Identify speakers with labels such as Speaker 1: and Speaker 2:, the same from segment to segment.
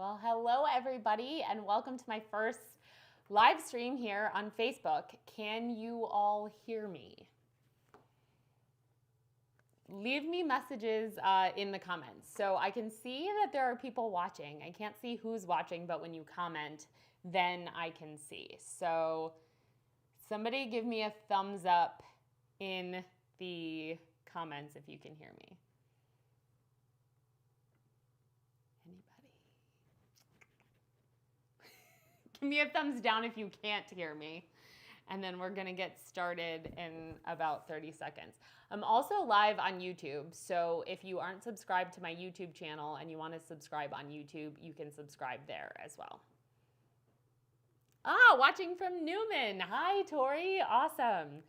Speaker 1: Well, hello everybody and welcome to my first live stream here on Facebook. Can you all hear me? Leave me messages in the comments so I can see that there are people watching. I can't see who's watching, but when you comment, then I can see. So somebody give me a thumbs up in the comments if you can hear me. Give me a thumbs down if you can't hear me. And then we're gonna get started in about 30 seconds. I'm also live on YouTube, so if you aren't subscribed to my YouTube channel and you wanna subscribe on YouTube, you can subscribe there as well. Watching from Newman. Hi, Tori, awesome.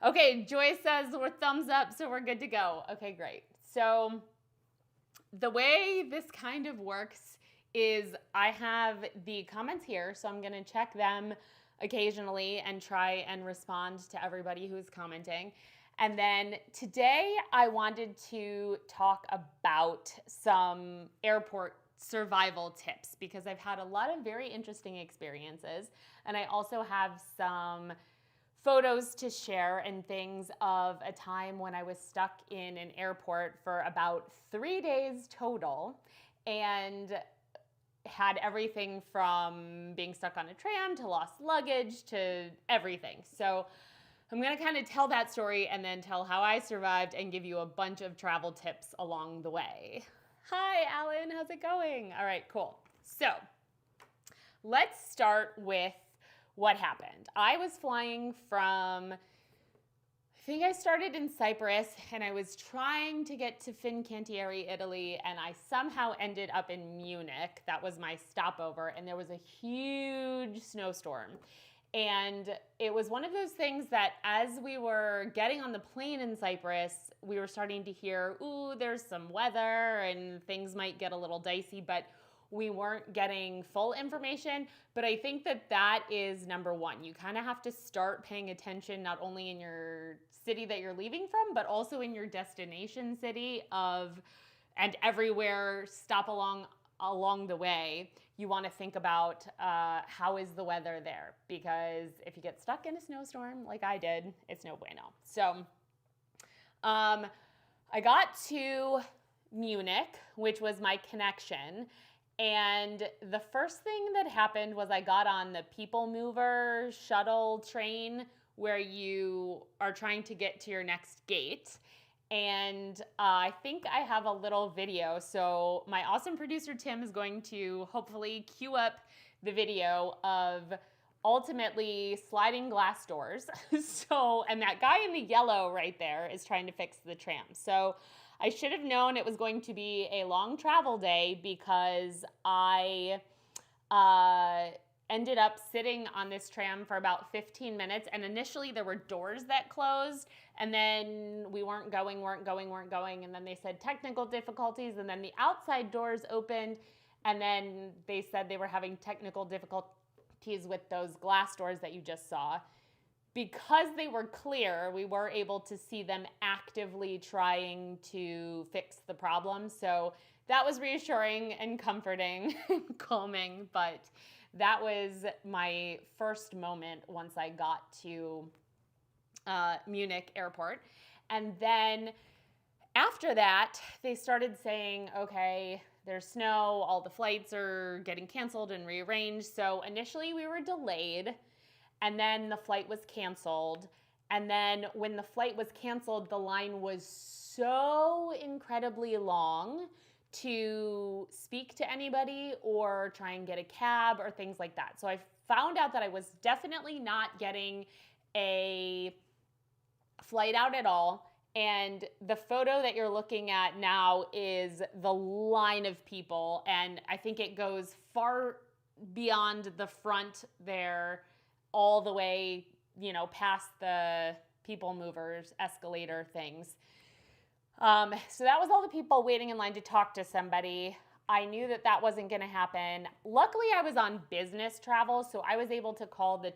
Speaker 1: Okay, Joyce says we're thumbs up, so we're good to go. Okay, great. So the way this kind of works is I have the comments here, so I'm gonna check them occasionally and try and respond to everybody who's commenting. And then today I wanted to talk about some airport survival tips because I've had a lot of very interesting experiences, and I also have some photos to share and things of a time when I was stuck in an airport for about 3 days total and had everything from being stuck on a tram to lost luggage to everything. So I'm gonna kind of tell that story and then tell how I survived and give you a bunch of travel tips along the way. Hi, Alan, how's it going? All right, cool. So let's start with what happened. I was flying from, I think I started in Cyprus and I was trying to get to Fincantieri, Italy, and I somehow ended up in Munich. That was my stopover, and there was a huge snowstorm. And it was one of those things that as we were getting on the plane in Cyprus, we were starting to hear, ooh, there's some weather and things might get a little dicey, but we weren't getting full information. But I think that that is number one. You kind of have to start paying attention not only in your city that you're leaving from, but also in your destination city and everywhere stop along the way. You want to think about how is the weather there, because if you get stuck in a snowstorm like I did, it's no bueno. So I got to Munich, which was my connection. And the first thing that happened was I got on the People Mover shuttle train where you are trying to get to your next gate. And I think I have a little video. So my awesome producer, Tim, is going to hopefully cue up the video of ultimately sliding glass doors. And that guy in the yellow right there is trying to fix the tram. So I should have known it was going to be a long travel day because I ended up sitting on this tram for about 15 minutes. And initially there were doors that closed, and then we weren't going. And then they said technical difficulties, and then the outside doors opened, and then they said they were having technical difficulties with those glass doors that you just saw. Because they were clear, we were able to see them actively trying to fix the problem. So that was reassuring and comforting and calming. But that was my first moment once I got to Munich airport. And then after that, they started saying, okay, there's snow, all the flights are getting canceled and rearranged. So initially we were delayed, and then the flight was canceled. And then when the flight was canceled, the line was so incredibly long to speak to anybody or try and get a cab or things like that. So I found out that I was definitely not getting a flight out at all. And the photo that you're looking at now is the line of people. And I think it goes far beyond the front there, all the way, past the People Movers escalator things. So that was all the people waiting in line to talk to somebody. I knew that that wasn't going to happen. Luckily, I was on business travel, so I was able to call the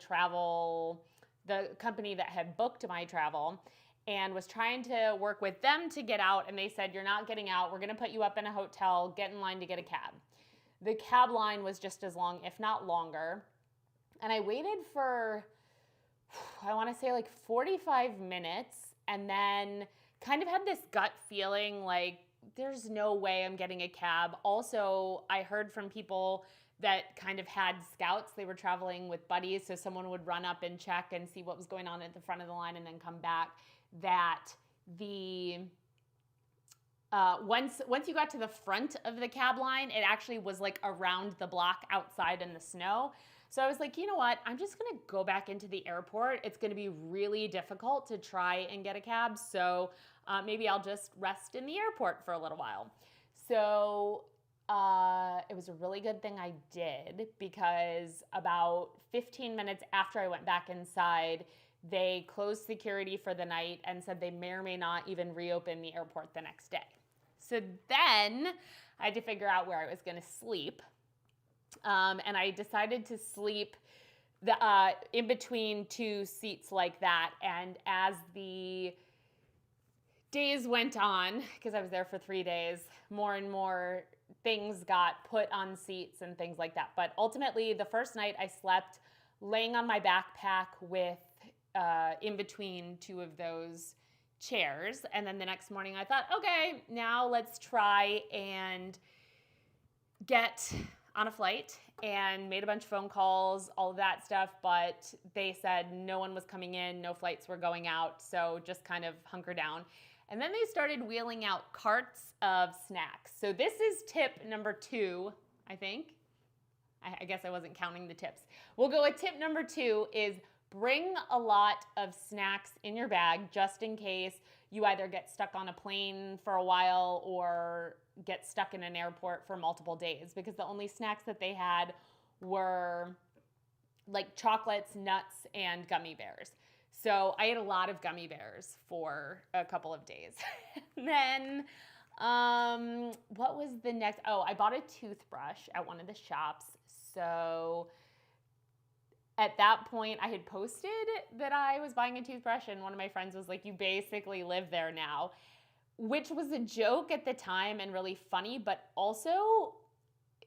Speaker 1: company that had booked my travel and was trying to work with them to get out. And they said, you're not getting out. We're going to put you up in a hotel. Get in line to get a cab. the cab line was just as long, if not longer. And I waited for, I want to say like 45 minutes, and then kind of had this gut feeling like there's no way I'm getting a cab. Also, I heard from people that kind of had scouts. They were traveling with buddies, so someone would run up and check and see what was going on at the front of the line and then come back. That the once you got to the front of the cab line, it actually was like around the block outside in the snow. So I was like, you know what? I'm just gonna go back into the airport. It's gonna be really difficult to try and get a cab. So maybe I'll just rest in the airport for a little while. So it was a really good thing I did, because about 15 minutes after I went back inside, they closed security for the night and said they may or may not even reopen the airport the next day. So then I had to figure out where I was going to sleep. And I decided to sleep in between two seats like that. And as the days went on, because I was there for 3 days, more and more things got put on seats and things like that. But ultimately, the first night I slept laying on my backpack with in between two of those chairs. And then the next morning I thought, okay, now let's try and get on a flight, and made a bunch of phone calls, all of that stuff. But they said no one was coming in, no flights were going out. So just kind of hunker down. And then they started wheeling out carts of snacks. So this is tip number 2, I think. I guess I wasn't counting the tips. We'll go with tip number 2 is bring a lot of snacks in your bag, just in case you either get stuck on a plane for a while or get stuck in an airport for multiple days, because the only snacks that they had were like chocolates, nuts, and gummy bears. So I ate a lot of gummy bears for a couple of days. Then, what was the next? Oh, I bought a toothbrush at one of the shops. So at that point, I had posted that I was buying a toothbrush, and one of my friends was like, you basically live there now, which was a joke at the time and really funny. But also,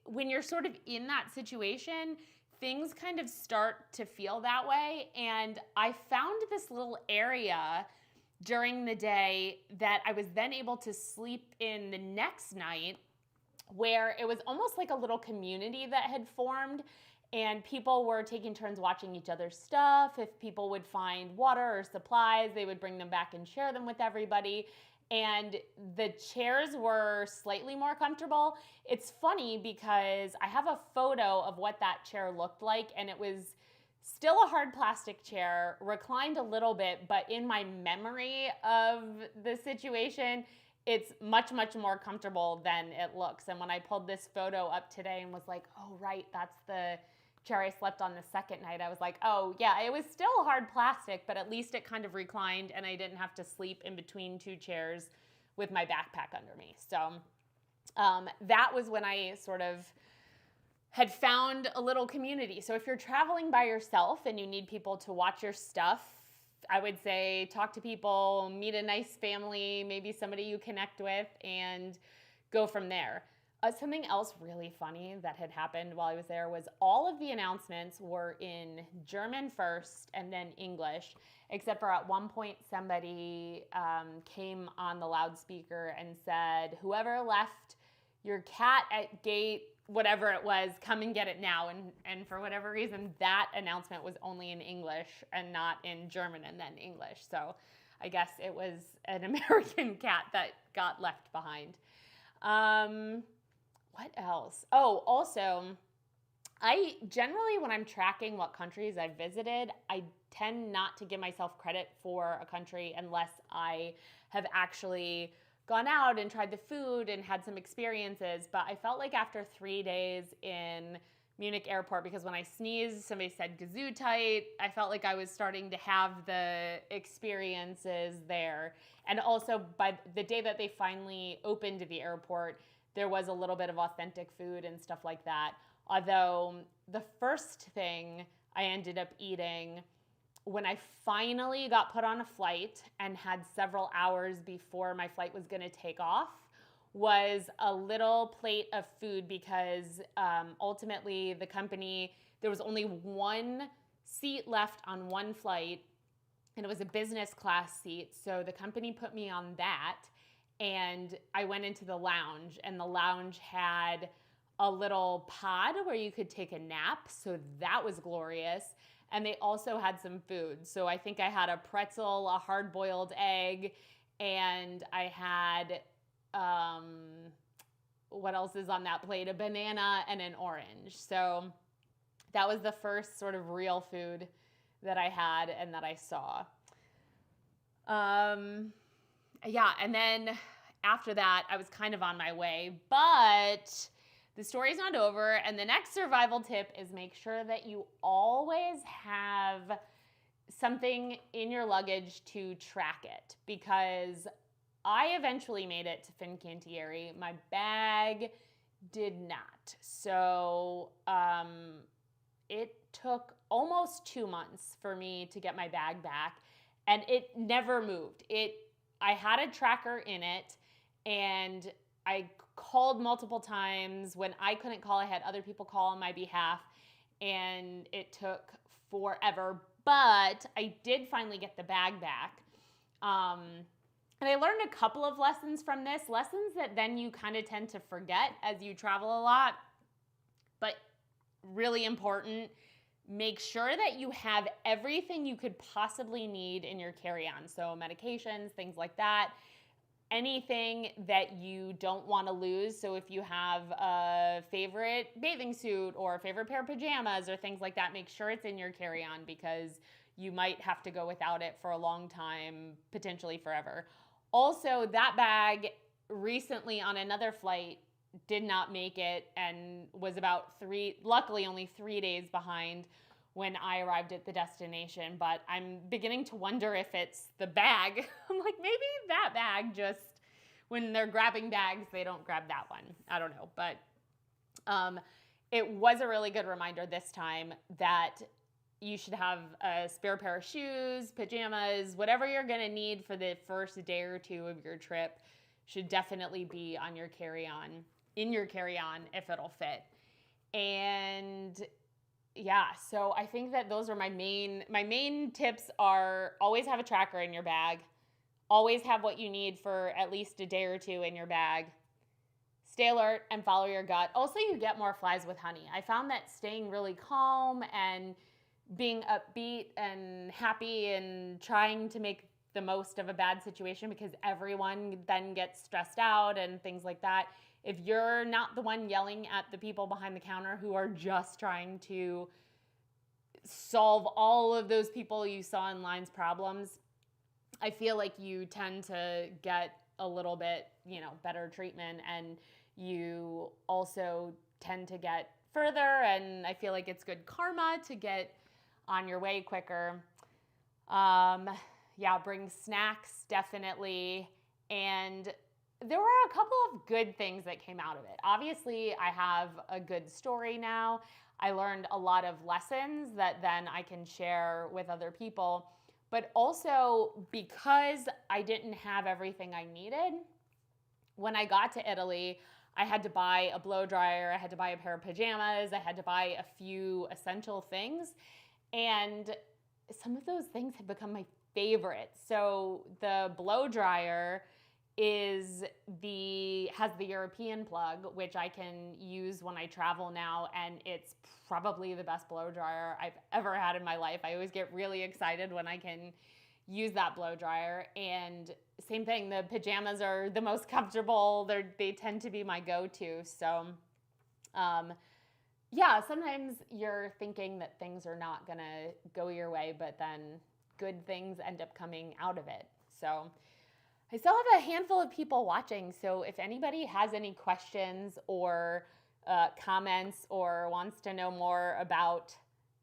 Speaker 1: when you're sort of in that situation, things kind of start to feel that way. And I found this little area during the day that I was then able to sleep in the next night, where it was almost like a little community that had formed, and people were taking turns watching each other's stuff. If people would find water or supplies, they would bring them back and share them with everybody. And the chairs were slightly more comfortable. It's funny because I have a photo of what that chair looked like, and it was still a hard plastic chair, reclined a little bit, but in my memory of the situation, it's much, much more comfortable than it looks. And when I pulled this photo up today and was like, oh, right, that's the chair I slept on the second night, I was like, oh, yeah, it was still hard plastic, but at least it kind of reclined and I didn't have to sleep in between two chairs with my backpack under me. So that was when I sort of had found a little community. So if you're traveling by yourself and you need people to watch your stuff, I would say talk to people, meet a nice family, maybe somebody you connect with, and go from there. Something else really funny that had happened while I was there was all of the announcements were in German first and then English, except for at one point somebody came on the loudspeaker and said, whoever left your cat at gate, whatever it was, come and get it now. And for whatever reason, that announcement was only in English and not in German and then English. So I guess it was an American cat that got left behind. What else? Oh, also, I generally, when I'm tracking what countries I've visited, I tend not to give myself credit for a country unless I have actually gone out and tried the food and had some experiences. But I felt like after 3 days in Munich airport, because when I sneezed, somebody said Gesundheit, I felt like I was starting to have the experiences there. And also by the day that they finally opened the airport, there was a little bit of authentic food and stuff like that. Although the first thing I ended up eating when I finally got put on a flight and had several hours before my flight was going to take off was a little plate of food because ultimately the company, there was only one seat left on one flight, and it was a business class seat. So the company put me on that, and I went into the lounge, and the lounge had a little pod where you could take a nap. So that was glorious. And they also had some food. So I think I had a pretzel, a hard-boiled egg, and I had, what else is on that plate? A banana and an orange. So that was the first sort of real food that I had and that I saw. Yeah, and then after that, I was kind of on my way, but the story's not over. And the next survival tip is make sure that you always have something in your luggage to track it, because I eventually made it to Fincantieri. My bag did not. So it took almost 2 months for me to get my bag back, and it never moved. I had a tracker in it, and I called multiple times. When I couldn't call, I had other people call on my behalf, and it took forever. But I did finally get the bag back. And I learned a couple of lessons from this, lessons that then you kind of tend to forget as you travel a lot, but really important. Make sure that you have everything you could possibly need in your carry-on. So medications, things like that. Anything that you don't want to lose. So if you have a favorite bathing suit or a favorite pair of pajamas or things like that, make sure it's in your carry-on, because you might have to go without it for a long time, potentially forever. Also, that bag recently on another flight did not make it and was luckily only 3 days behind when I arrived at the destination. But I'm beginning to wonder if it's the bag. I'm like, maybe that bag just, when they're grabbing bags, they don't grab that one. I don't know. But it was a really good reminder this time that you should have a spare pair of shoes, pajamas, whatever you're going to need for the first day or two of your trip should definitely be on your carry-on, in your carry-on, if it'll fit. And yeah, so I think that those are my main tips are always have a tracker in your bag, always have what you need for at least a day or two in your bag, stay alert and follow your gut. Also, you get more flies with honey. I found that staying really calm and being upbeat and happy and trying to make the most of a bad situation, because everyone then gets stressed out and things like that. If you're not the one yelling at the people behind the counter who are just trying to solve all of those people you saw in line's problems, I feel like you tend to get a little bit, better treatment, and you also tend to get further, and I feel like it's good karma to get on your way quicker. Yeah, bring snacks, definitely. And there were a couple of good things that came out of it. Obviously, I have a good story now. I learned a lot of lessons that then I can share with other people. But also, because I didn't have everything I needed, when I got to Italy, I had to buy a blow dryer, I had to buy a pair of pajamas, I had to buy a few essential things. And some of those things have become my favorite. So the blow dryer has the European plug, which I can use when I travel now, and it's probably the best blow dryer I've ever had in my life. I always get really excited when I can use that blow dryer. And same thing, the pajamas are the most comfortable. They tend to be my go-to. So yeah, sometimes you're thinking that things are not gonna go your way, but then good things end up coming out of it. So I still have a handful of people watching, so if anybody has any questions or comments or wants to know more about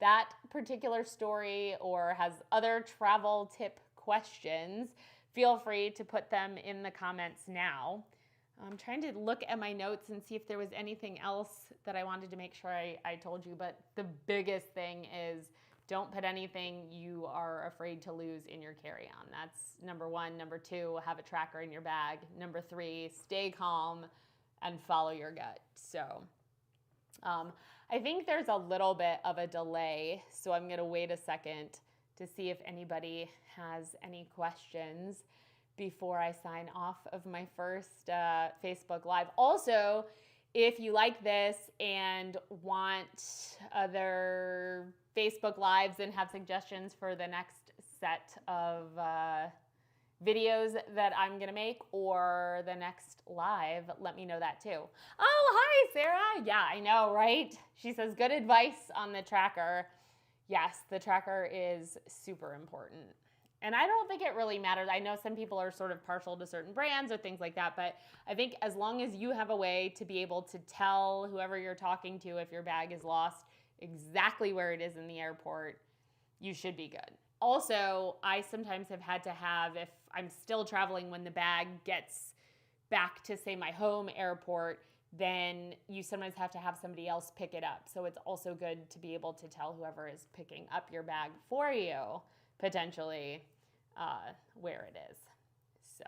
Speaker 1: that particular story or has other travel tip questions, feel free to put them in the comments now. I'm trying to look at my notes and see if there was anything else that I wanted to make sure I told you, but the biggest thing is Don't put anything you are afraid to lose in your carry-on. That's number one. Number two, have a tracker in your bag. Number three, stay calm and follow your gut. So I think there's a little bit of a delay, so I'm gonna wait a second to see if anybody has any questions before I sign off of my first Facebook Live. Also, if you like this and want other Facebook Lives and have suggestions for the next set of videos that I'm gonna make or the next live, let me know that too. Oh, hi, Sarah. Yeah, I know, right? She says, good advice on the tracker. Yes, the tracker is super important. And I don't think it really matters. I know some people are sort of partial to certain brands or things like that, but I think as long as you have a way to be able to tell whoever you're talking to if your bag is lost exactly where it is in the airport, you should be good. Also, I sometimes have had to have, if I'm still traveling when the bag gets back to, say, my home airport, then you sometimes have to have somebody else pick it up. So it's also good to be able to tell whoever is picking up your bag for you, potentially, where it is. So,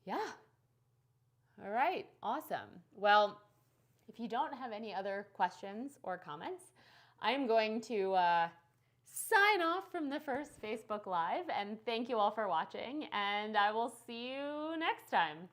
Speaker 1: yeah. All right, awesome. Well, if you don't have any other questions or comments, I'm going to sign off from the first Facebook Live, and thank you all for watching, and I will see you next time.